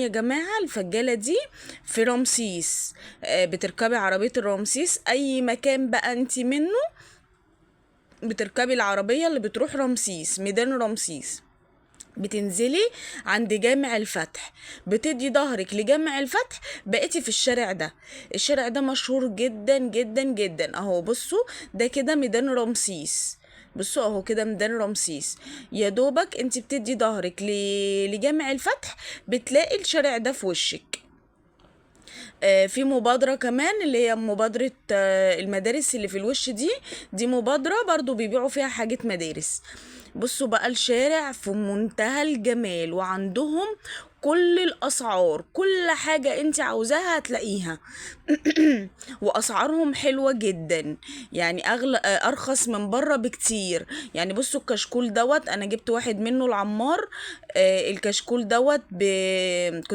يا جماعة الفجالة دي في رمسيس. بتركبي عربية الرمسيس اي مكان بقى انت منه، بتركبي العربية اللي بتروح رمسيس، ميدان رمسيس، بتنزلي عند جامع الفتح، بتدي ظهرك لجامع الفتح، بقيتي في الشارع ده. الشارع ده مشهور جدا جدا جدا اهو. بصوا ده كده ميدان رمسيس، بصوا اهو كده ميدان رمسيس. يا دوبك انت بتدي ظهرك لجامع الفتح، بتلاقي الشارع ده في وشك. في مبادرة كمان اللي هي مبادرة المدارس اللي في الوش دي مبادرة برضو بيبيعوا فيها حاجة مدارس. بصوا بقى الشارع في منتهى الجمال، وعندهم كل الأسعار، كل حاجة انت عاوزاها هتلاقيها. واسعارهم حلوة جدا، يعني اغلى ارخص من بره بكتير. يعني بصوا الكشكول دوت انا جبت واحد منه العمار. الكشكول دوت كنت